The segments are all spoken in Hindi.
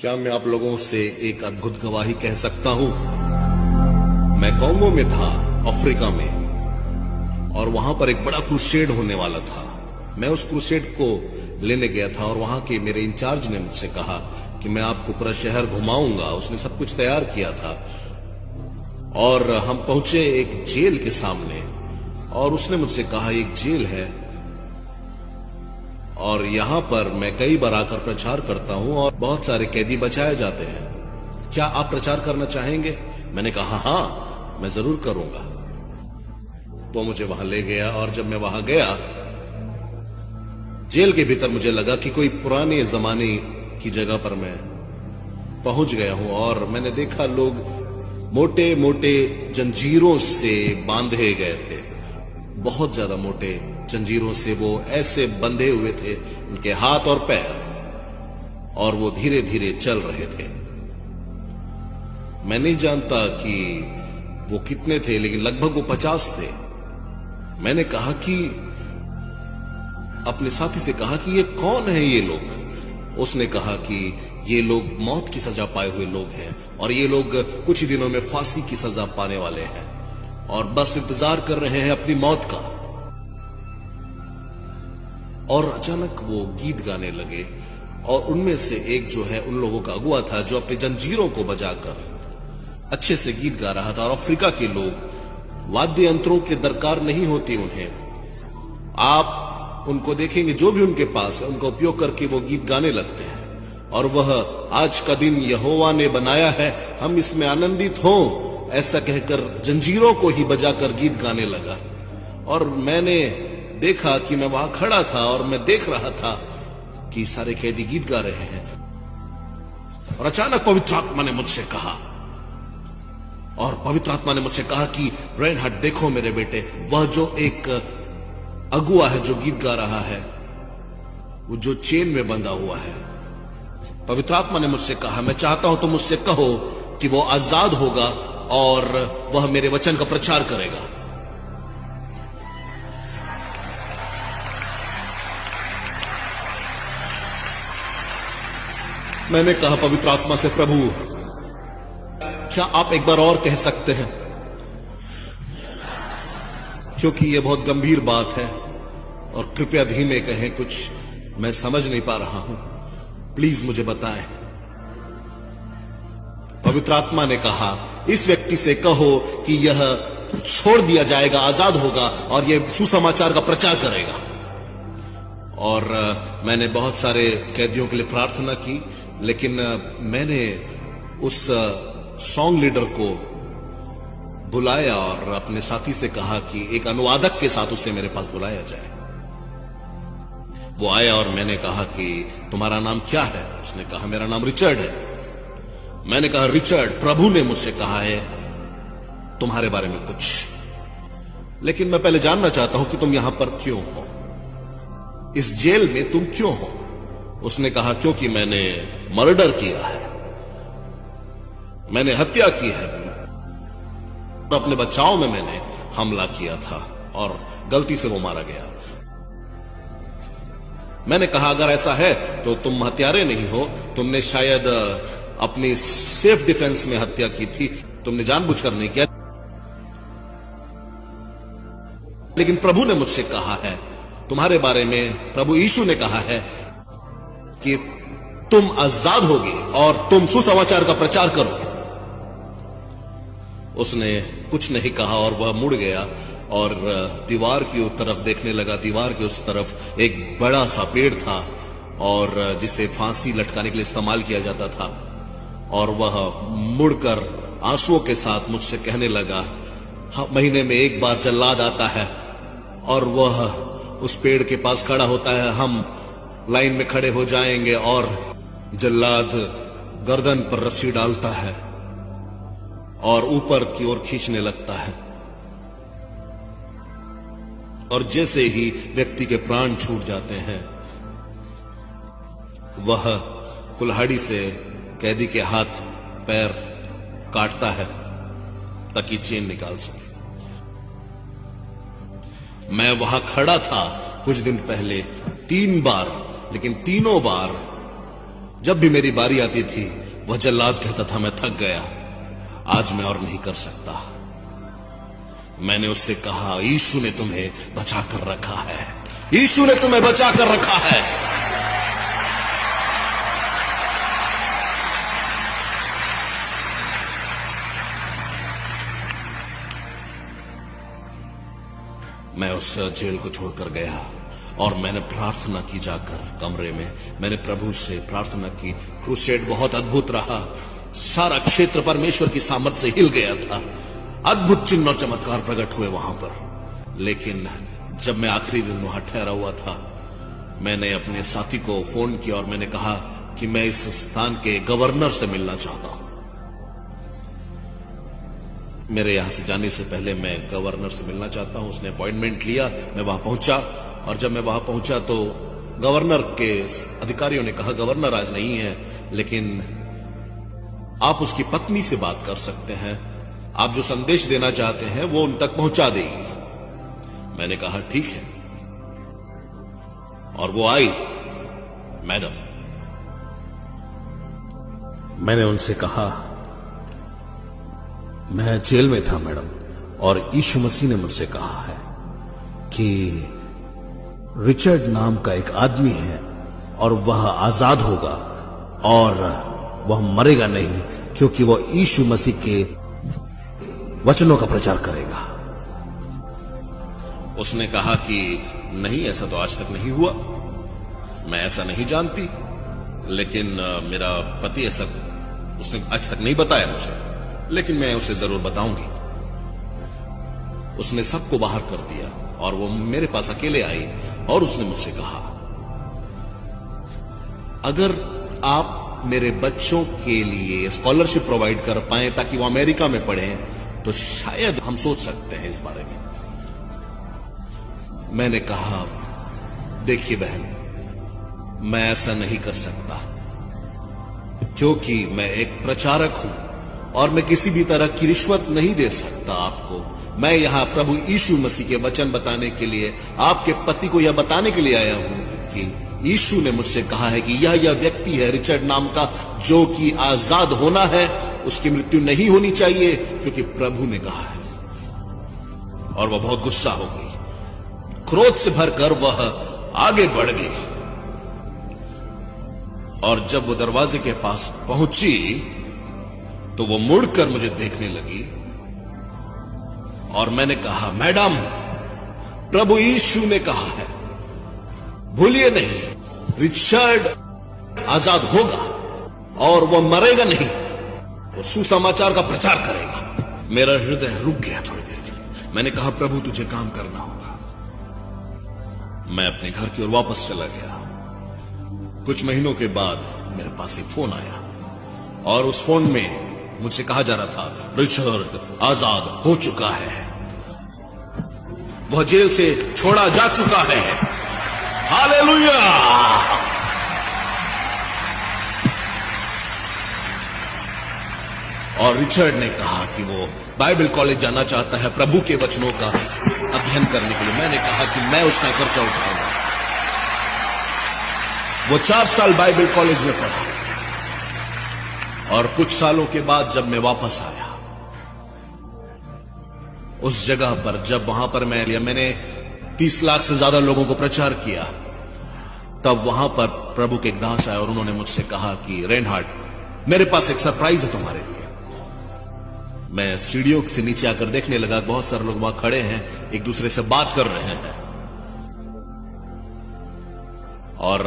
क्या मैं आप लोगों से एक अद्भुत गवाही कह सकता हूं? मैं कॉन्गो में था, अफ्रीका में, और वहां पर एक बड़ा क्रूसेड होने वाला था। मैं उस क्रूसेड को लेने गया था और वहां के मेरे इंचार्ज ने मुझसे कहा कि मैं आपको पूरा शहर घुमाऊंगा। उसने सब कुछ तैयार किया था और हम पहुंचे एक जेल के सामने और उसने मुझसे कहा एक जेल है और यहां पर मैं कई बार आकर प्रचार करता हूं और बहुत सारे कैदी बचाए जाते हैं। क्या आप प्रचार करना चाहेंगे? मैंने कहा हां, मैं जरूर करूंगा। वो मुझे वहां ले गया और जब मैं वहां गया जेल के भीतर, मुझे लगा कि कोई पुराने जमाने की जगह पर मैं पहुंच गया हूं और मैंने देखा लोग मोटे मोटे जंजीरों से बांधे गए थे। बहुत ज्यादा मोटे जंजीरों से वो ऐसे बंधे हुए थे, उनके हाथ और पैर, और वो धीरे धीरे चल रहे थे। मैं नहीं जानता कि वो कितने थे, लेकिन लगभग वो 50 थे। मैंने कहा कि अपने साथी से कहा कि ये कौन है ये लोग? उसने कहा कि ये लोग मौत की सजा पाए हुए लोग हैं और ये लोग कुछ ही दिनों में फांसी की सजा पाने वाले हैं और बस इंतजार कर रहे हैं अपनी मौत का। और अचानक वो गीत गाने लगे और उनमें से एक जो है उन लोगों का अगुआ था जो अपने जंजीरों को बजाकर अच्छे से गीत गा रहा था। और अफ्रीका के लोग वाद्य यंत्रों की दरकार नहीं होती उन्हें, आप उनको देखेंगे जो भी उनके पास है उनका उपयोग करके वो गीत गाने लगते हैं। और वह आज का दिन यहोवा ने बनाया है, हम इसमें आनंदित हों, ऐसा कहकर जंजीरों को ही बजाकर गीत गाने लगा। और मैंने देखा कि मैं वहां खड़ा था और मैं देख रहा था कि सारे कैदी गीत गा रहे हैं। और अचानक पवित्र आत्मा ने मुझसे कहा, कि रेनहार्ड देखो मेरे बेटे, वह जो एक अगुआ है जो गीत गा रहा है, वो जो चेन में बंधा हुआ है। पवित्र आत्मा ने मुझसे कहा, मैं चाहता हूं तुम मुझसे कहो कि वो आजाद होगा और वह मेरे वचन का प्रचार करेगा। मैंने कहा पवित्र आत्मा से, प्रभु क्या आप एक बार और कह सकते हैं? क्योंकि यह बहुत गंभीर बात है और कृपया धीमे कहें, कुछ मैं समझ नहीं पा रहा हूं, प्लीज मुझे बताएं। पवित्र आत्मा ने कहा, इस व्यक्ति से कहो कि यह छोड़ दिया जाएगा, आजाद होगा और यह सुसमाचार का प्रचार करेगा। और मैंने बहुत सारे कैदियों के लिए प्रार्थना की, लेकिन मैंने उस सॉन्ग लीडर को बुलाया और अपने साथी से कहा कि एक अनुवादक के साथ उसे मेरे पास बुलाया जाए। वो आया और मैंने कहा कि तुम्हारा नाम क्या है? उसने कहा मेरा नाम रिचर्ड है। मैंने कहा रिचर्ड, प्रभु ने मुझसे कहा है तुम्हारे बारे में कुछ, लेकिन मैं पहले जानना चाहता हूं कि तुम यहां पर क्यों हो, इस जेल में तुम क्यों हो? उसने कहा क्योंकि मैंने मर्डर किया है, मैंने हत्या की है, अपने बचाव में मैंने हमला किया था और गलती से वो मारा गया। मैंने कहा अगर ऐसा है तो तुम हत्यारे नहीं हो, तुमने शायद अपनी सेल्फ डिफेंस में हत्या की थी, तुमने जानबूझकर नहीं किया। लेकिन प्रभु ने मुझसे कहा है तुम्हारे बारे में, प्रभु यीशु ने कहा है कि तुम आजाद होगे और तुम सुसमाचार का प्रचार करोगे। उसने कुछ नहीं कहा और वह मुड़ गया और दीवार की तरफ देखने लगा। दीवार के उस तरफ एक बड़ा सा पेड़ था और जिसे फांसी लटकाने के लिए इस्तेमाल किया जाता था। और वह मुड़कर आंसुओं के साथ मुझसे कहने लगा, महीने में एक बार जल्लाद आता है और वह उस पेड़ के पास खड़ा होता है, हम लाइन में खड़े हो जाएंगे और जल्लाद गर्दन पर रस्सी डालता है और ऊपर की ओर खींचने लगता है और जैसे ही व्यक्ति के प्राण छूट जाते हैं वह कुल्हाड़ी से कैदी के हाथ पैर काटता है ताकि चेन निकाल सके। मैं वहां खड़ा था कुछ दिन पहले 3 बार, लेकिन तीनों बार जब भी मेरी बारी आती थी वह जल्लाद कहता था मैं थक गया, आज मैं और नहीं कर सकता। मैंने उससे कहा यीशु ने तुम्हें बचा कर रखा है, यीशु ने तुम्हें बचा कर रखा है। मैं उस जेल को छोड़कर गया और मैंने प्रार्थना की, जाकर कमरे में मैंने प्रभु से प्रार्थना की। क्रूसेड बहुत अद्भुत रहा, सारा क्षेत्र परमेश्वर की सामर्थ से हिल गया था, अद्भुत चिन्ह और चमत्कार प्रकट हुए वहां पर। लेकिन जब मैं आखिरी दिन वहां ठहरा हुआ था, मैंने अपने साथी को फोन किया और मैंने कहा कि मैं इस स्थान के गवर्नर से मिलना चाहता हूं। मेरे यहां से जाने से पहले मैं गवर्नर से मिलना चाहता हूं। उसने अपॉइंटमेंट लिया, मैं वहां पहुंचा और जब मैं वहां पहुंचा तो गवर्नर के अधिकारियों ने कहा गवर्नर आज नहीं है, लेकिन आप उसकी पत्नी से बात कर सकते हैं, आप जो संदेश देना चाहते हैं वो उन तक पहुंचा देगी। मैंने कहा ठीक है, और वो आई। मैडम, मैंने उनसे कहा मैं जेल में था मैडम, और यीशु मसीह ने मुझसे कहा है कि रिचर्ड नाम का एक आदमी है और वह आजाद होगा और वह मरेगा नहीं, क्योंकि वह यीशु मसीह के वचनों का प्रचार करेगा। उसने कहा कि नहीं, ऐसा तो आज तक नहीं हुआ, मैं ऐसा नहीं जानती, लेकिन मेरा पति ऐसा उसने आज तक नहीं बताया मुझे, लेकिन मैं उसे जरूर बताऊंगी। उसने सबको बाहर कर दिया और वो मेरे पास अकेले आई और उसने मुझसे कहा अगर आप मेरे बच्चों के लिए स्कॉलरशिप प्रोवाइड कर पाए ताकि वो अमेरिका में पढ़ें तो शायद हम सोच सकते हैं इस बारे में। मैंने कहा देखिए बहन, मैं ऐसा नहीं कर सकता, क्योंकि मैं एक प्रचारक हूं और मैं किसी भी तरह की रिश्वत नहीं दे सकता आपको। मैं यहां प्रभु यीशु मसीह के वचन बताने के लिए, आपके पति को यह बताने के लिए आया हूं कि यीशु ने मुझसे कहा है कि यह व्यक्ति है रिचर्ड नाम का, जो कि आजाद होना है, उसकी मृत्यु नहीं होनी चाहिए, क्योंकि प्रभु ने कहा है। और वह बहुत गुस्सा हो गई, क्रोध से भरकर वह आगे बढ़ गई, और जब वो दरवाजे के पास पहुंची तो वो मुड़कर मुझे देखने लगी और मैंने कहा मैडम, प्रभु यीशु ने कहा है, भूलिए नहीं, रिचर्ड आजाद होगा और वो मरेगा नहीं, वो सुसमाचार का प्रचार करेगा। मेरा हृदय रुक गया थोड़ी देर के लिए। मैंने कहा प्रभु तुझे काम करना होगा। मैं अपने घर की ओर वापस चला गया। कुछ महीनों के बाद मेरे पास एक फोन आया और उस फोन में मुझसे कहा जा रहा था रिचर्ड आजाद हो चुका है, वह जेल से छोड़ा जा चुका है। हालेलुया! और रिचर्ड ने कहा कि वो बाइबल कॉलेज जाना चाहता है प्रभु के वचनों का अध्ययन करने के लिए। मैंने कहा कि मैं उसका खर्चा उठाऊंगा। वो 4 साल बाइबल कॉलेज में पढ़ा और कुछ सालों के बाद जब मैं वापस आया उस जगह पर, जब वहां पर मैंने 30 लाख से ज्यादा लोगों को प्रचार किया, तब वहां पर प्रभु के एक दास आए और उन्होंने मुझसे कहा कि रेनहार्ड, मेरे पास एक सरप्राइज है तुम्हारे लिए। मैं सीढ़ियों से नीचे आकर देखने लगा, बहुत सारे लोग वहां खड़े हैं, एक दूसरे से बात कर रहे हैं, और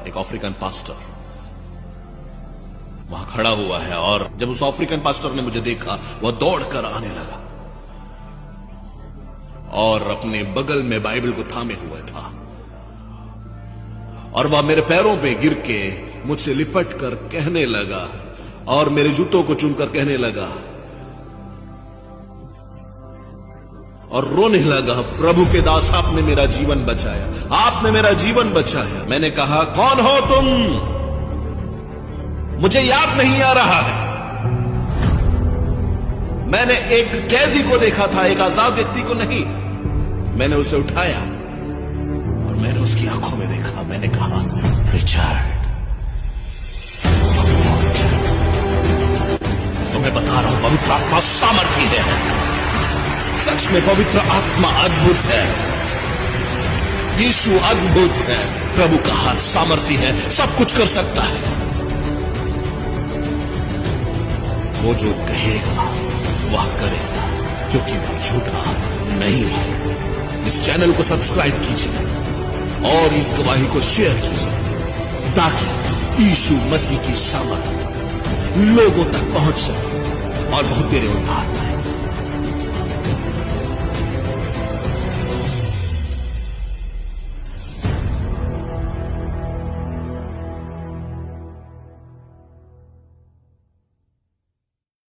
एक अफ्रीकन पास्टर वहां खड़ा हुआ है। और जब उस अफ्रीकन पास्टर ने मुझे देखा, वह दौड़कर आने लगा और अपने बगल में बाइबल को थामे हुआ था, और वह मेरे पैरों पे गिर के मुझसे लिपट कर कहने लगा और मेरे जूतों को चूमकर कहने लगा और रोने लगा, प्रभु के दास आपने मेरा जीवन बचाया, आपने मेरा जीवन बचाया। मैंने कहा कौन हो तुम? मुझे याद नहीं आ रहा है। मैंने एक कैदी को देखा था, एक आजाद व्यक्ति को नहीं। मैंने उसे उठाया और मैंने उसकी आंखों में देखा। मैंने कहा रिचर्ड, पवित्र आत्मा सामर्थ्य है। सच में पवित्र आत्मा अद्भुत है, यीशु अद्भुत है, प्रभु का हाथ सामर्थ्य है, सब कुछ कर सकता है। वो जो कहेगा वह करेगा, क्योंकि वह झूठा नहीं है। इस चैनल को सब्सक्राइब कीजिए और इस गवाही को शेयर कीजिए ताकि यीशु मसीह की सामर्थ लोगों तक पहुंच सके और बहुत देर उद्धार पाए।